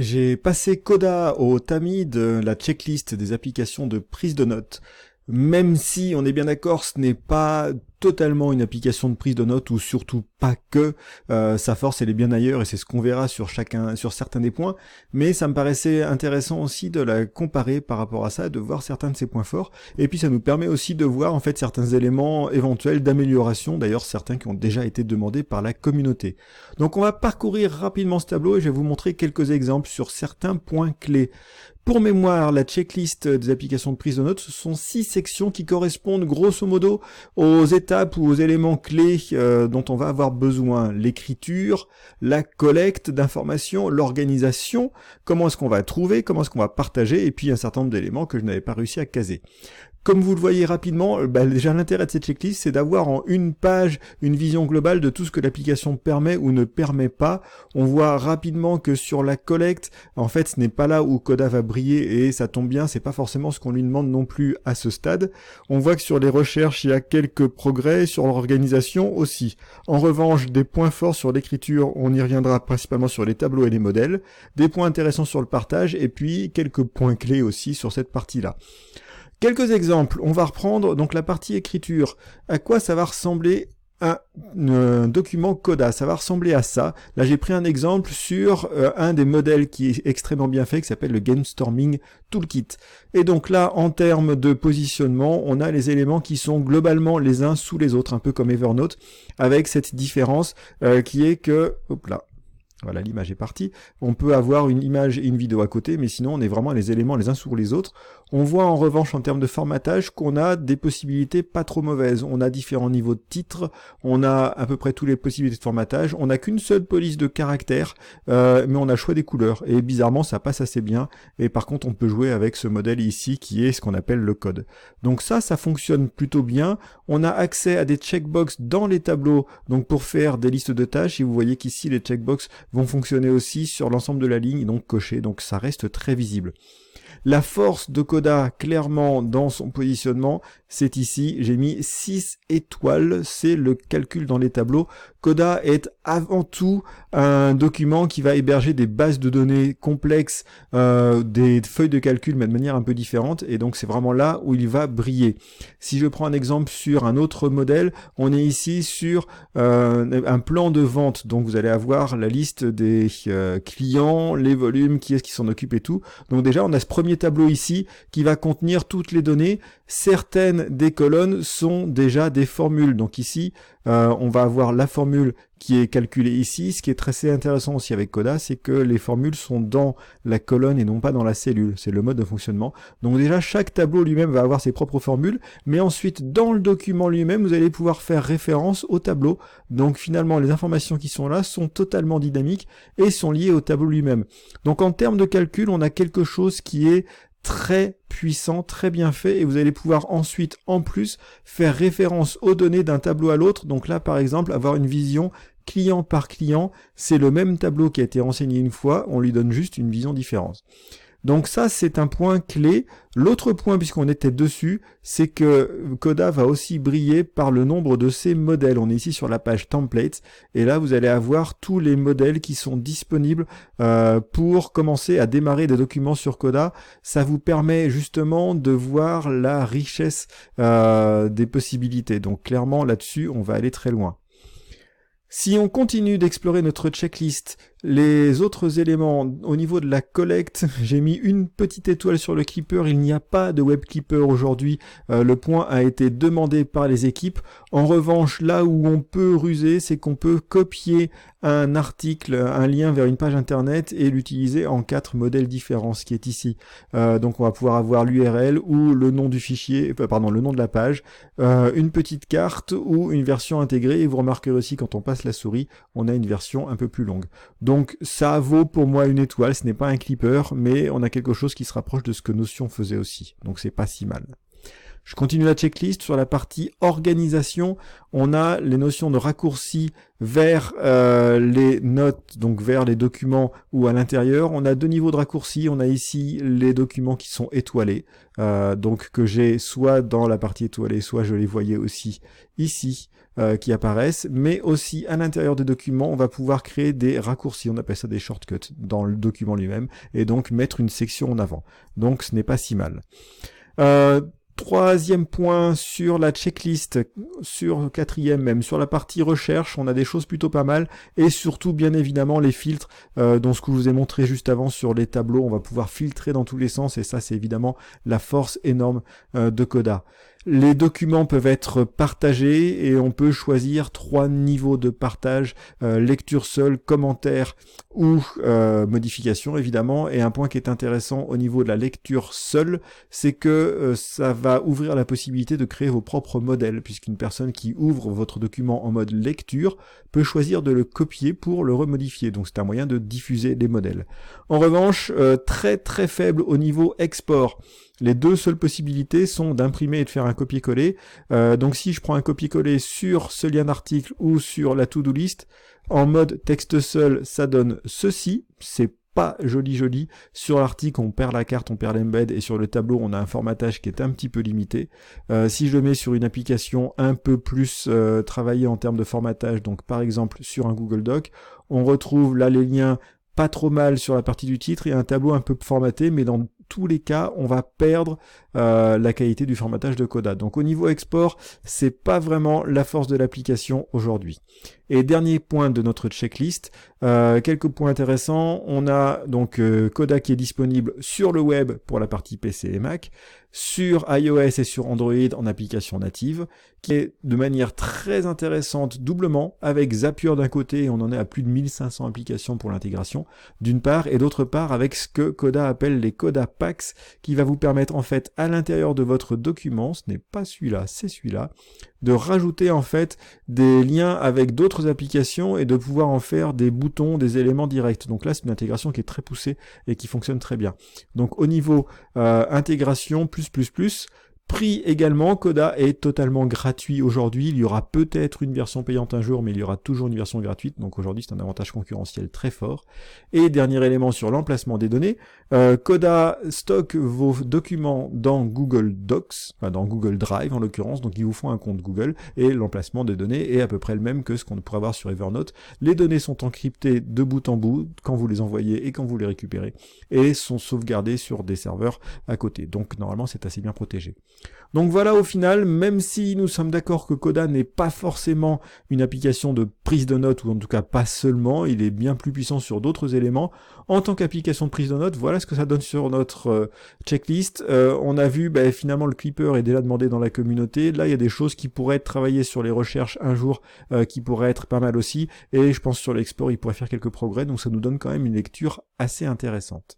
J'ai passé Coda au tamis de la checklist des applications de prise de notes. Même si, on est bien d'accord, ce n'est pas totalement une application de prise de notes, ou surtout pas que, sa force elle est bien ailleurs, et c'est ce qu'on verra sur certains des points, mais ça me paraissait intéressant aussi de la comparer par rapport à ça, de voir certains de ses points forts, et puis ça nous permet aussi de voir en fait certains éléments éventuels d'amélioration, d'ailleurs certains qui ont déjà été demandés par la communauté. Donc on va parcourir rapidement ce tableau, et je vais vous montrer quelques exemples sur certains points clés. Pour mémoire, la checklist des applications de prise de notes, ce sont 6 sections qui correspondent grosso modo aux étapes ou aux éléments clés dont on va avoir besoin. L'écriture, la collecte d'informations, l'organisation, comment est-ce qu'on va trouver, comment est-ce qu'on va partager, et puis un certain nombre d'éléments que je n'avais pas réussi à caser. Comme vous le voyez rapidement, déjà l'intérêt de cette checklist, c'est d'avoir en une page une vision globale de tout ce que l'application permet ou ne permet pas. On voit rapidement que sur la collecte, en fait, ce n'est pas là où Coda va briller, et ça tombe bien, c'est pas forcément ce qu'on lui demande non plus à ce stade. On voit que sur les recherches, il y a quelques progrès, sur l'organisation aussi. En revanche, des points forts sur l'écriture, on y reviendra principalement sur les tableaux et les modèles, des points intéressants sur le partage, et puis quelques points clés aussi sur cette partie-là. Quelques exemples, on va reprendre donc la partie écriture. À quoi ça va ressembler un document Coda? Ça va ressembler à ça. Là j'ai pris un exemple sur un des modèles qui est extrêmement bien fait, qui s'appelle le Gamestorming Toolkit. Et donc là, en termes de positionnement, on a les éléments qui sont globalement les uns sous les autres, un peu comme Evernote, avec cette différence qui est que... Hop là. Voilà, l'image est partie. On peut avoir une image et une vidéo à côté, mais sinon on est vraiment les éléments les uns sur les autres. On voit en revanche en termes de formatage qu'on a des possibilités pas trop mauvaises. On a différents niveaux de titres, on a à peu près toutes les possibilités de formatage. On n'a qu'une seule police de caractères, mais on a le choix des couleurs. Et bizarrement, ça passe assez bien. Et par contre, on peut jouer avec ce modèle ici qui est ce qu'on appelle le code. Donc ça fonctionne plutôt bien. On a accès à des checkbox dans les tableaux, donc pour faire des listes de tâches. Et vous voyez qu'ici, les checkbox vont fonctionner aussi sur l'ensemble de la ligne, et donc cocher, donc ça reste très visible. La force de Coda, clairement, dans son positionnement, c'est ici, j'ai mis 6 étoiles, c'est le calcul dans les tableaux. Coda est avant tout un document qui va héberger des bases de données complexes, des feuilles de calcul, mais de manière un peu différente, et donc c'est vraiment là où il va briller. Si je prends un exemple sur un autre modèle, on est ici sur un plan de vente, donc vous allez avoir la liste des clients, les volumes, qui est-ce qui s'en occupe et tout. Donc déjà, on a ce premier tableau ici qui va contenir toutes les données. Certaines des colonnes sont déjà des formules. Donc ici, on va avoir la formule qui est calculée ici. Ce qui est très intéressant aussi avec Coda, c'est que les formules sont dans la colonne et non pas dans la cellule. C'est le mode de fonctionnement. Donc déjà, chaque tableau lui-même va avoir ses propres formules, mais ensuite, dans le document lui-même, vous allez pouvoir faire référence au tableau. Donc finalement, les informations qui sont là sont totalement dynamiques et sont liées au tableau lui-même. Donc en termes de calcul, on a quelque chose qui est très puissant, très bien fait, et vous allez pouvoir ensuite, en plus, faire référence aux données d'un tableau à l'autre. Donc là, par exemple, avoir une vision client par client, c'est le même tableau qui a été renseigné une fois, on lui donne juste une vision différente. Donc ça, c'est un point clé. L'autre point, puisqu'on était dessus, c'est que Coda va aussi briller par le nombre de ses modèles. On est ici sur la page Templates, et là, vous allez avoir tous les modèles qui sont disponibles pour commencer à démarrer des documents sur Coda. Ça vous permet justement de voir la richesse des possibilités. Donc clairement, là-dessus, on va aller très loin. Si on continue d'explorer notre checklist, les autres éléments au niveau de la collecte, j'ai mis une petite étoile sur le clipper. Il n'y a pas de web clipper aujourd'hui. Le point a été demandé par les équipes. En revanche, là où on peut ruser, c'est qu'on peut copier un article, un lien vers une page internet et l'utiliser en 4 modèles différents, ce qui est ici. Donc on va pouvoir avoir l'URL ou le nom du fichier, le nom de la page, une petite carte ou une version intégrée. Et vous remarquerez aussi quand on passe la souris, on a une version un peu plus longue. Donc ça vaut pour moi une étoile, ce n'est pas un clipper, mais on a quelque chose qui se rapproche de ce que Notion faisait aussi. Donc c'est pas si mal. Je continue la checklist. Sur la partie organisation, on a les notions de raccourcis vers les notes, donc vers les documents ou à l'intérieur. On a deux niveaux de raccourcis. On a ici les documents qui sont étoilés, donc que j'ai soit dans la partie étoilée, soit je les voyais aussi ici qui apparaissent, mais aussi à l'intérieur des documents, on va pouvoir créer des raccourcis. On appelle ça des shortcuts dans le document lui-même, et donc mettre une section en avant. Donc ce n'est pas si mal. Troisième point sur la checklist, sur quatrième même, sur la partie recherche, on a des choses plutôt pas mal, et surtout bien évidemment les filtres, dont ce que je vous ai montré juste avant sur les tableaux, on va pouvoir filtrer dans tous les sens, et ça c'est évidemment la force énorme de Coda. Les documents peuvent être partagés et on peut choisir 3 niveaux de partage, lecture seule, commentaire ou modification évidemment. Et un point qui est intéressant au niveau de la lecture seule, c'est que ça va ouvrir la possibilité de créer vos propres modèles, puisqu'une personne qui ouvre votre document en mode lecture peut choisir de le copier pour le remodifier. Donc c'est un moyen de diffuser les modèles. En revanche, très très faible au niveau export. Les deux seules possibilités sont d'imprimer et de faire un copier-coller. Donc si je prends un copier-coller sur ce lien d'article ou sur la to-do list, en mode texte seul, ça donne ceci. C'est pas joli. Sur l'article, on perd la carte, on perd l'embed, et sur le tableau, on a un formatage qui est un petit peu limité. Si je le mets sur une application un peu plus travaillée en termes de formatage, donc par exemple sur un Google Doc, on retrouve là les liens pas trop mal sur la partie du titre et un tableau un peu formaté, mais dans tous les cas, on va perdre la qualité du formatage de Coda. Donc au niveau export, c'est pas vraiment la force de l'application aujourd'hui. Et dernier point de notre checklist, quelques points intéressants. On a donc Coda qui est disponible sur le web pour la partie PC et Mac, sur iOS et sur Android en application native, qui est de manière très intéressante doublement avec Zapier d'un côté, on en est à plus de 1500 applications pour l'intégration d'une part, et d'autre part avec ce que Coda appelle les Coda Packs, qui va vous permettre en fait à l'intérieur de votre document, ce n'est pas celui-là, c'est celui-là, de rajouter en fait des liens avec d'autres applications et de pouvoir en faire des boutons, des éléments directs. Donc là c'est une intégration qui est très poussée et qui fonctionne très bien. Donc au niveau intégration prix également, Coda est totalement gratuit aujourd'hui. Il y aura peut-être une version payante un jour, mais il y aura toujours une version gratuite. Donc aujourd'hui, c'est un avantage concurrentiel très fort. Et dernier élément sur l'emplacement des données, Coda stocke vos documents dans Google Docs, enfin dans Google Drive en l'occurrence. Donc ils vous font un compte Google et l'emplacement des données est à peu près le même que ce qu'on pourrait avoir sur Evernote. Les données sont encryptées de bout en bout quand vous les envoyez et quand vous les récupérez et sont sauvegardées sur des serveurs à côté. Donc normalement, c'est assez bien protégé. Donc voilà, au final, même si nous sommes d'accord que Coda n'est pas forcément une application de prise de notes, ou en tout cas pas seulement, il est bien plus puissant sur d'autres éléments, en tant qu'application de prise de notes, voilà ce que ça donne sur notre checklist. On a vu, finalement, le Clipper est déjà demandé dans la communauté. Là, il y a des choses qui pourraient être travaillées sur les recherches un jour, qui pourraient être pas mal aussi, et je pense sur l'export, il pourrait faire quelques progrès, donc ça nous donne quand même une lecture assez intéressante.